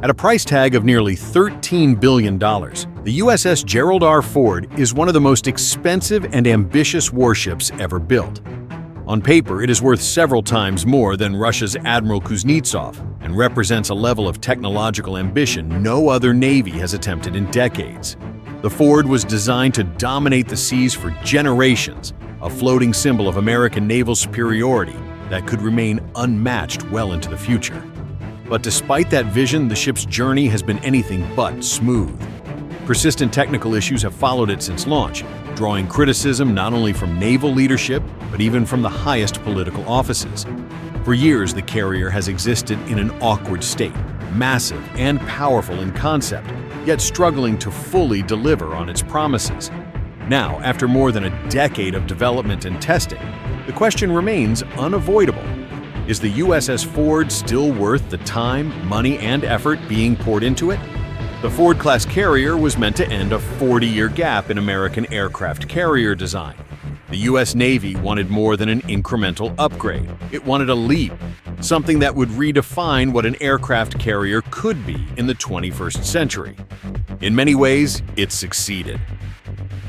At a price tag of nearly $13 billion, the USS Gerald R. Ford is one of the most expensive and ambitious warships ever built. On paper, it is worth several times more than Russia's Admiral Kuznetsov and represents a level of technological ambition no other navy has attempted in decades. The Ford was designed to dominate the seas for generations, a floating symbol of American naval superiority that could remain unmatched well into the future. But despite that vision, the ship's journey has been anything but smooth. Persistent technical issues have followed it since launch, drawing criticism not only from naval leadership, but even from the highest political offices. For years, the carrier has existed in an awkward state, massive and powerful in concept, yet struggling to fully deliver on its promises. Now, after more than a decade of development and testing, the question remains unavoidable. Is the USS Ford still worth the time, money, and effort being poured into it? The Ford-class carrier was meant to end a 40-year gap in American aircraft carrier design. The U.S. Navy wanted more than an incremental upgrade. It wanted a leap, something that would redefine what an aircraft carrier could be in the 21st century. In many ways, it succeeded.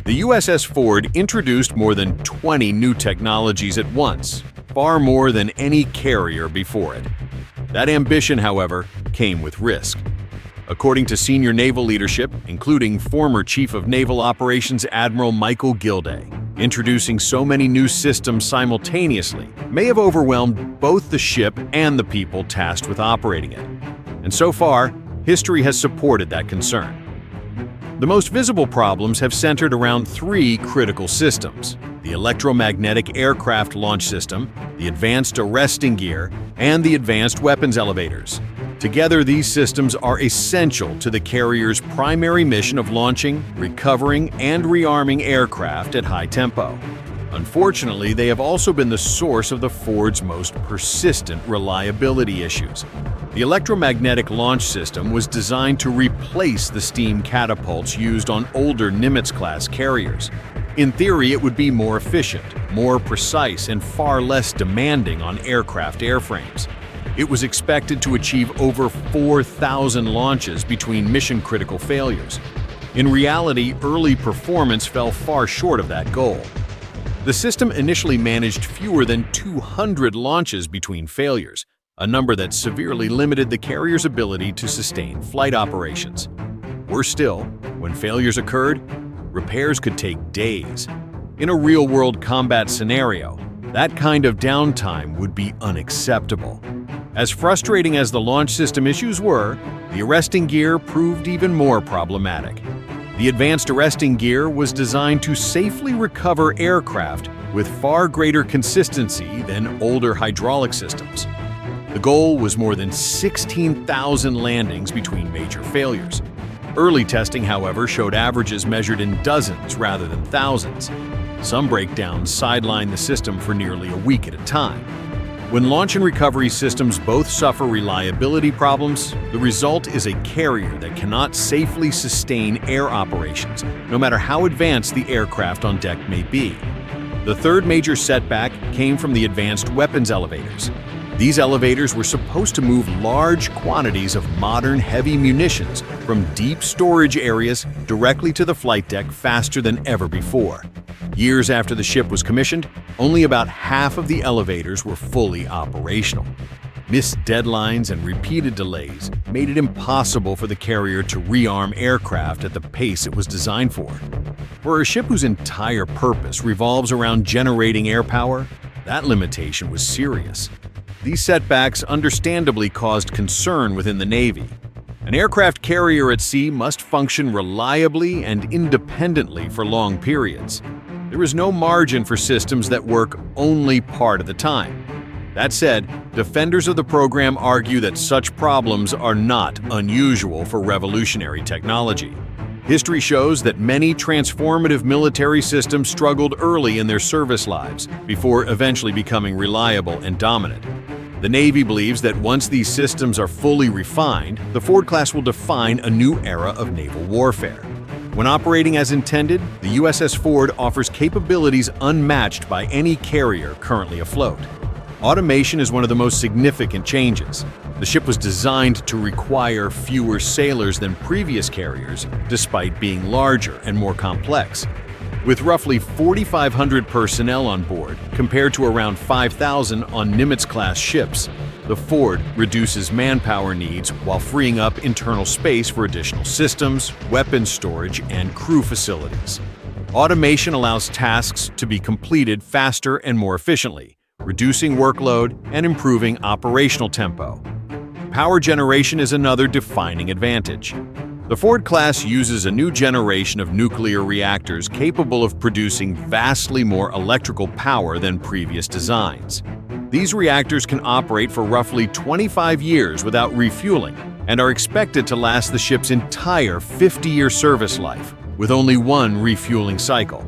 The USS Ford introduced more than 20 new technologies at once, far more than any carrier before it. That ambition, however, came with risk. According to senior naval leadership, including former Chief of Naval Operations Admiral Michael Gilday, introducing so many new systems simultaneously may have overwhelmed both the ship and the people tasked with operating it. And so far, history has supported that concern. The most visible problems have centered around three critical systems: the electromagnetic aircraft launch system, the advanced arresting gear, and the advanced weapons elevators. Together, these systems are essential to the carrier's primary mission of launching, recovering, and rearming aircraft at high tempo. Unfortunately, they have also been the source of the Ford's most persistent reliability issues. The electromagnetic launch system was designed to replace the steam catapults used on older Nimitz-class carriers. In theory, it would be more efficient, more precise, and far less demanding on aircraft airframes. It was expected to achieve over 4,000 launches between mission-critical failures. In reality, early performance fell far short of that goal. The system initially managed fewer than 200 launches between failures, a number that severely limited the carrier's ability to sustain flight operations. Worse still, when failures occurred, repairs could take days. In a real-world combat scenario, that kind of downtime would be unacceptable. As frustrating as the launch system issues were, the arresting gear proved even more problematic. The advanced arresting gear was designed to safely recover aircraft with far greater consistency than older hydraulic systems. The goal was more than 16,000 landings between major failures. Early testing, however, showed averages measured in dozens rather than thousands. Some breakdowns sidelined the system for nearly a week at a time. When launch and recovery systems both suffer reliability problems, the result is a carrier that cannot safely sustain air operations, no matter how advanced the aircraft on deck may be. The third major setback came from the advanced weapons elevators. These elevators were supposed to move large quantities of modern heavy munitions from deep storage areas directly to the flight deck faster than ever before. Years after the ship was commissioned, only about half of the elevators were fully operational. Missed deadlines and repeated delays made it impossible for the carrier to rearm aircraft at the pace it was designed for. For a ship whose entire purpose revolves around generating air power, that limitation was serious. These setbacks understandably caused concern within the Navy. An aircraft carrier at sea must function reliably and independently for long periods. There is no margin for systems that work only part of the time. That said, defenders of the program argue that such problems are not unusual for revolutionary technology. History shows that many transformative military systems struggled early in their service lives before eventually becoming reliable and dominant. The Navy believes that once these systems are fully refined, the Ford class will define a new era of naval warfare. When operating as intended, the USS Ford offers capabilities unmatched by any carrier currently afloat. Automation is one of the most significant changes. The ship was designed to require fewer sailors than previous carriers, despite being larger and more complex. With roughly 4,500 personnel on board, compared to around 5,000 on Nimitz-class ships, the Ford reduces manpower needs while freeing up internal space for additional systems, weapons storage, and crew facilities. Automation allows tasks to be completed faster and more efficiently, reducing workload and improving operational tempo. Power generation is another defining advantage. The Ford class uses a new generation of nuclear reactors capable of producing vastly more electrical power than previous designs. These reactors can operate for roughly 25 years without refueling and are expected to last the ship's entire 50-year service life, with only one refueling cycle.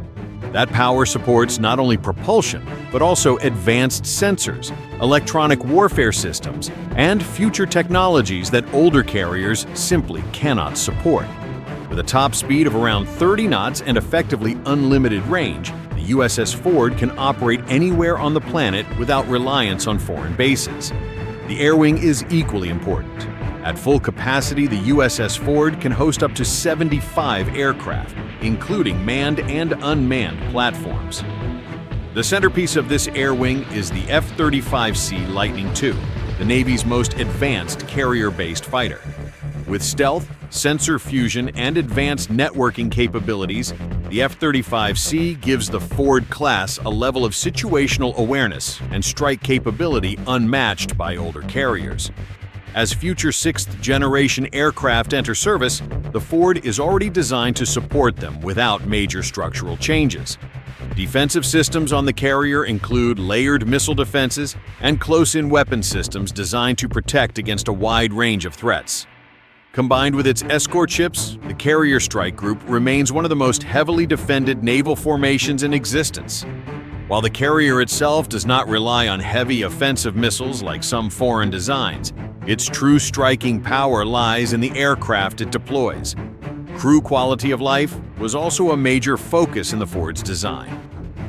That power supports not only propulsion, but also advanced sensors, electronic warfare systems, and future technologies that older carriers simply cannot support. With a top speed of around 30 knots and effectively unlimited range, the USS Ford can operate anywhere on the planet without reliance on foreign bases. The air wing is equally important. At full capacity, the USS Ford can host up to 75 aircraft, including manned and unmanned platforms. The centerpiece of this air wing is the F-35C Lightning II, the Navy's most advanced carrier-based fighter. With stealth, sensor fusion, and advanced networking capabilities, the F-35C gives the Ford class a level of situational awareness and strike capability unmatched by older carriers. As future sixth-generation aircraft enter service, the Ford is already designed to support them without major structural changes. Defensive systems on the carrier include layered missile defenses and close-in weapon systems designed to protect against a wide range of threats. Combined with its escort ships, the Carrier Strike Group remains one of the most heavily defended naval formations in existence. While the carrier itself does not rely on heavy offensive missiles like some foreign designs, its true striking power lies in the aircraft it deploys. Crew quality of life was also a major focus in the Ford's design.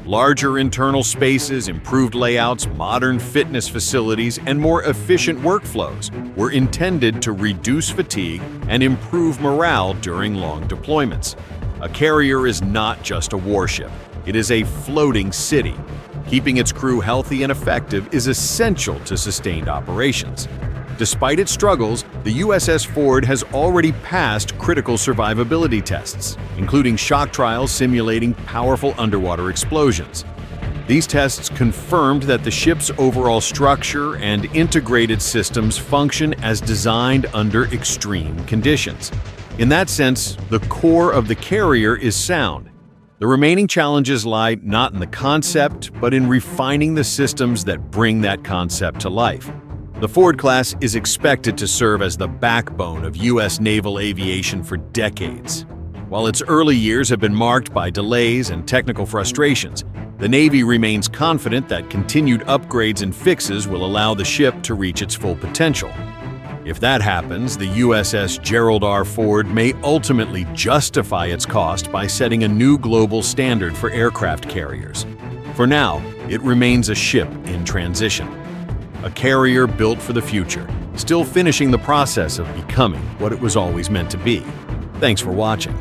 Larger internal spaces, improved layouts, modern fitness facilities, and more efficient workflows were intended to reduce fatigue and improve morale during long deployments. A carrier is not just a warship, it is a floating city. Keeping its crew healthy and effective is essential to sustained operations. Despite its struggles, the USS Ford has already passed critical survivability tests, including shock trials simulating powerful underwater explosions. These tests confirmed that the ship's overall structure and integrated systems function as designed under extreme conditions. In that sense, the core of the carrier is sound. The remaining challenges lie not in the concept, but in refining the systems that bring that concept to life. The Ford class is expected to serve as the backbone of U.S. naval aviation for decades. While its early years have been marked by delays and technical frustrations, the Navy remains confident that continued upgrades and fixes will allow the ship to reach its full potential. If that happens, the USS Gerald R. Ford may ultimately justify its cost by setting a new global standard for aircraft carriers. For now, it remains a ship in transition. A carrier built for the future, still finishing the process of becoming what it was always meant to be. Thanks for watching.